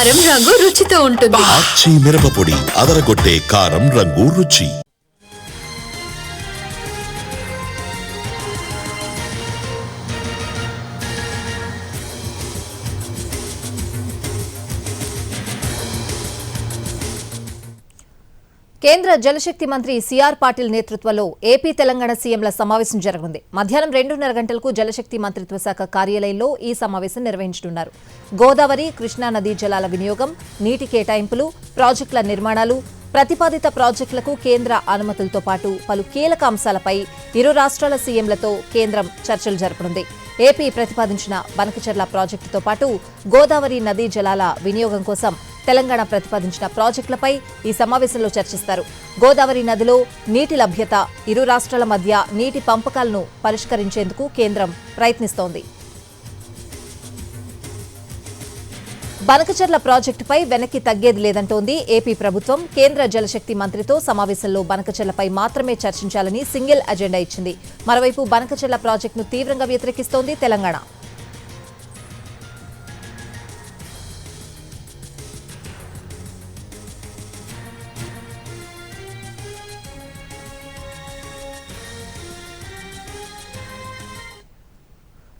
కారం రంగు రుచితో ఉంటుంది. ఆచి మిరపపొడి అదరగొట్టే కారం రంగు రుచి. కేంద్ర జలశక్తి మంత్రి సిఆర్ పాటిల్ నేతృత్వంలో ఏపీ తెలంగాణ సీఎంల సమావేశం జరగనుంది. మధ్యాహ్నం 2:30 గంటలకు జలశక్తి మంత్రిత్వ శాఖ కార్యాలయంలో ఈ సమావేశం నిర్వహించనున్నారు. గోదావరి, కృష్ణా నదీ జలాల వినియోగం, నీటి కేటాయింపులు, ప్రాజెక్టుల నిర్మాణాలు, ప్రతిపాదిత ప్రాజెక్టులకు కేంద్ర అనుమతులతో పాటు పలు కీలక అంశాలపై ఇరు రాష్ట్రాల సీఎంలతో కేంద్రం చర్చలు జరపనుంది. ఏపీ ప్రతిపాదించిన బనకచెర్ల ప్రాజెక్టుతో పాటు గోదావరి నదీ జలాల వినియోగం కోసం తెలంగాణ ప్రతిపాదించిన ప్రాజెక్టులపై ఈ సమావేశంలో చర్చిస్తారు. గోదావరి నదిలో నీటి లభ్యత, ఇరు రాష్ట్రాల మధ్య నీటి పంపకాలను పరిష్కరించేందుకు కేంద్రం ప్రయత్నిస్తోంది. బనకచెర్ల ప్రాజెక్టుపై వెనక్కి తగ్గేది లేదంటోంది ఏపీ ప్రభుత్వం. కేంద్ర జలశక్తి మంత్రితో సమావేశంలో బనకచెర్లపై మాత్రమే చర్చించాలని సింగిల్ అజెండా ఇచ్చింది. మరోవైపు బనకచెర్ల ప్రాజెక్టును తీవ్రంగా వ్యతిరేకిస్తోంది తెలంగాణ.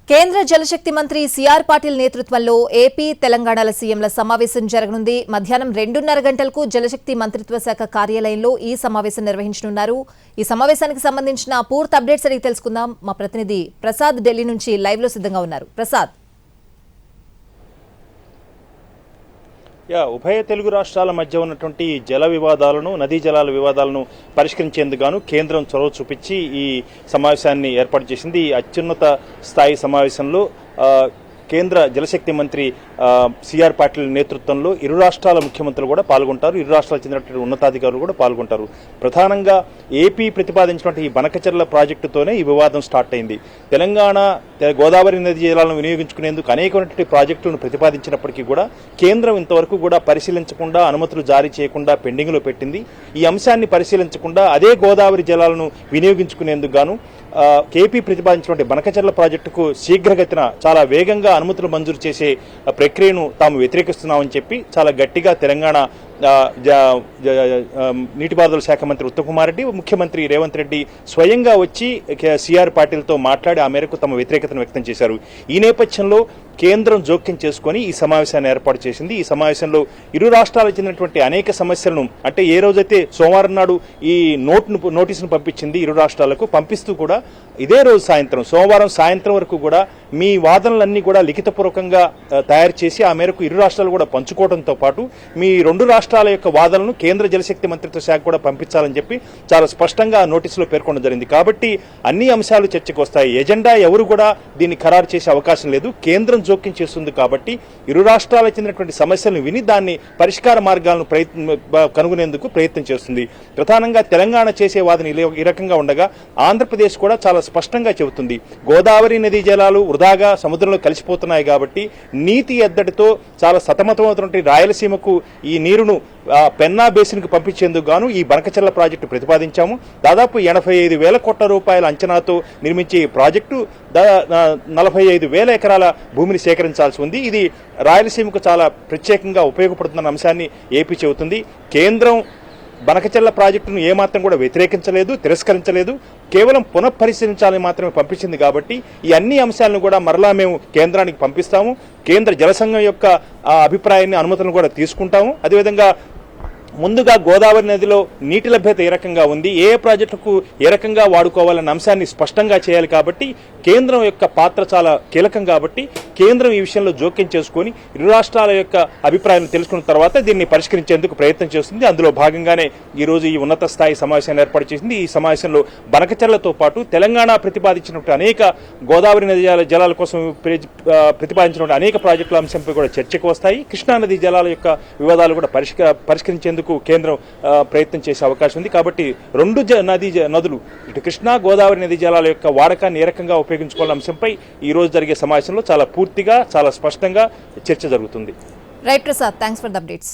కేంద్ర జలశక్తి మంత్రి సిఆర్ పాటిల్ నేతృత్వంలో ఏపీ తెలంగాణల సీఎంల సమావేశం జరగనుంది. మధ్యాహ్నం 2:30 గంటలకు జలశక్తి మంత్రిత్వ శాఖ కార్యాలయంలో ఈ సమావేశం నిర్వహించనున్నారు. ఈ సమావేశానికి సంబంధించిన పూర్తి అప్డేట్స్ అడిగి తెలుసుకుందాం. మా ప్రతినిధి ప్రసాద్ ఢిల్లీ నుంచి లైవ్ లో సిద్ధంగా ఉన్నారు. ప్రసాద్, ఉభయ తెలుగు రాష్ట్రాల మధ్య ఉన్నటువంటి జల వివాదాలను, నదీ జలాల వివాదాలను పరిష్కరించేందుకు కేంద్రం చొరవ చూపించి ఈ సమావేశాన్ని ఏర్పాటు చేసింది. ఈ అత్యున్నత స్థాయి సమావేశంలో కేంద్ర జలశక్తి మంత్రి సిఆర్ పాటిల్ నేతృత్వంలో ఇరు రాష్ట్రాల ముఖ్యమంత్రులు కూడా పాల్గొంటారు. ఇరు రాష్ట్రాలకు చెందినటువంటి ఉన్నతాధికారులు కూడా పాల్గొంటారు. ప్రధానంగా ఏపీ ప్రతిపాదించినటువంటి ఈ బనకచెర్ల ప్రాజెక్టుతోనే ఈ వివాదం స్టార్ట్ అయింది. తెలంగాణ గోదావరి నదీ జలాలను వినియోగించుకునేందుకు అనేకమైనటువంటి ప్రాజెక్టులను ప్రతిపాదించినప్పటికీ కూడా కేంద్రం ఇంతవరకు కూడా పరిశీలించకుండా, అనుమతులు జారీ చేయకుండా పెండింగ్లో పెట్టింది. ఈ అంశాన్ని పరిశీలించకుండా అదే గోదావరి జలాలను వినియోగించుకునేందుకు గాను ఏపీ ప్రతిపాదించినటువంటి బనకచెర్ల ప్రాజెక్టుకు శీఘ్రగతిన చాలా వేగంగా అనుమతులు మంజూరు చేసే ప్రక్రియను తాము వ్యతిరేకిస్తున్నామని చెప్పి చాలా గట్టిగా తెలంగాణ నీటిపారుదల శాఖ మంత్రి ఉత్తమ్ కుమార్ రెడ్డి, ముఖ్యమంత్రి రేవంత్ రెడ్డి స్వయంగా వచ్చి సిఆర్ పాటిల్తో మాట్లాడి ఆ మేరకు తమ వ్యతిరేకతను వ్యక్తం చేశారు. ఈ నేపథ్యంలో కేంద్రం జోక్యం చేసుకుని ఈ సమావేశాన్ని ఏర్పాటు చేసింది. ఈ సమావేశంలో ఇరు రాష్ట్రాలకు చెందినటువంటి అనేక సమస్యలను, అంటే ఏ రోజైతే సోమవారం నాడు ఈ నోటీసును పంపించింది ఇరు రాష్ట్రాలకు, పంపిస్తూ కూడా ఇదే రోజు సోమవారం సాయంత్రం వరకు కూడా మీ వాదనలన్నీ కూడా లిఖితపూర్వకంగా తయారు చేసి ఆ మేరకు ఇరు రాష్ట్రాలు కూడా పంచుకోవడంతో పాటు మీ రెండు రాష్ట్రాల యొక్క వాదనలను కేంద్ర జలశక్తి మంత్రిత్వ శాఖ కూడా పంపించాలని చెప్పి చాలా స్పష్టంగా నోటీసులో పేర్కొనడం జరిగింది. కాబట్టి అన్ని అంశాలు చర్చకు వస్తాయి. ఎజెండా ఎవరు కూడా దీన్ని ఖరారు చేసే అవకాశం లేదు. కేంద్రం జోక్యం చేస్తుంది కాబట్టి ఇరు రాష్ట్రాలకు చెందినటువంటి సమస్యలను విని దాన్ని పరిష్కార మార్గాలను కనుగొనేందుకు ప్రయత్నం చేస్తుంది. ప్రధానంగా తెలంగాణ చేసే వాదన ఈ రకంగా ఉండగా ఆంధ్రప్రదేశ్ కూడా చాలా స్పష్టంగా చెబుతుంది, గోదావరి నదీ జలాలు వృధాగా సముద్రంలో కలిసిపోతున్నాయి కాబట్టి నీటి ఎద్దడితో చాలా సతమతమవుతున్నటువంటి రాయలసీమకు ఈ నీరును పెన్నా బేసిన్కు పంపించేందుకు గాను ఈ బనకచెర్ల ప్రాజెక్టు ప్రతిపాదించాము. దాదాపు 85,000 కోట్ల రూపాయల అంచనాతో నిర్మించే ఈ ప్రాజెక్టు 45,000 ఎకరాల భూమిని సేకరించాల్సి ఉంది. ఇది రాయలసీమకు చాలా ప్రత్యేకంగా ఉపయోగపడుతున్న అంశాన్ని ఏపీ చెబుతుంది. కేంద్రం బనకచెర్ల ప్రాజెక్టును ఏమాత్రం కూడా వ్యతిరేకించలేదు, తిరస్కరించలేదు. కేవలం పునఃపరిశీలించాలని మాత్రమే పంపించింది. కాబట్టి ఈ అన్ని అంశాలను కూడా మరలా మేము కేంద్రానికి పంపిస్తాము. కేంద్ర జలసంఘం యొక్క అభిప్రాయాన్ని, అనుమతులను కూడా తీసుకుంటాము. అదేవిధంగా ముందుగా గోదావరి నదిలో నీటి లభ్యత ఏ రకంగా ఉంది, ఏ ప్రాజెక్టుకు ఏ రకంగా వాడుకోవాలన్న అంశాన్ని స్పష్టంగా చేయాలి. కాబట్టి కేంద్రం యొక్క పాత్ర చాలా కీలకం. కాబట్టి కేంద్రం ఈ విషయంలో జోక్యం చేసుకుని ఇరు రాష్ట్రాల యొక్క అభిప్రాయాలను తెలుసుకున్న తర్వాత దీన్ని పరిష్కరించేందుకు ప్రయత్నం చేస్తుంది. అందులో భాగంగానే ఈ రోజు ఈ ఉన్నత స్థాయి సమావేశాన్ని ఏర్పాటు చేసింది. ఈ సమావేశంలో బనకచెర్లతో పాటు తెలంగాణ ప్రతిపాదించినటువంటి అనేక గోదావరి నది జలాల కోసం ప్రతిపాదించినటువంటి అనేక ప్రాజెక్టుల అంశంపై కూడా చర్చకు వస్తాయి. కృష్ణా నదీ జలాల యొక్క వివాదాలు కూడా పరిష్కరించేందుకు కేంద్రం ప్రయత్నం చేసే అవకాశం ఉంది. కాబట్టి రెండు నదులు, ఇటు కృష్ణా గోదావరి నదీ జలాల యొక్క వాడకాన్ని ఏ రకంగా ఉపయోగించుకోవాలన్న అంశంపై ఈ రోజు జరిగే సమావేశంలో చాలా పూర్తిగా, చాలా స్పష్టంగా చర్చ జరుగుతుంది. Right Prasad, thanks for the updates.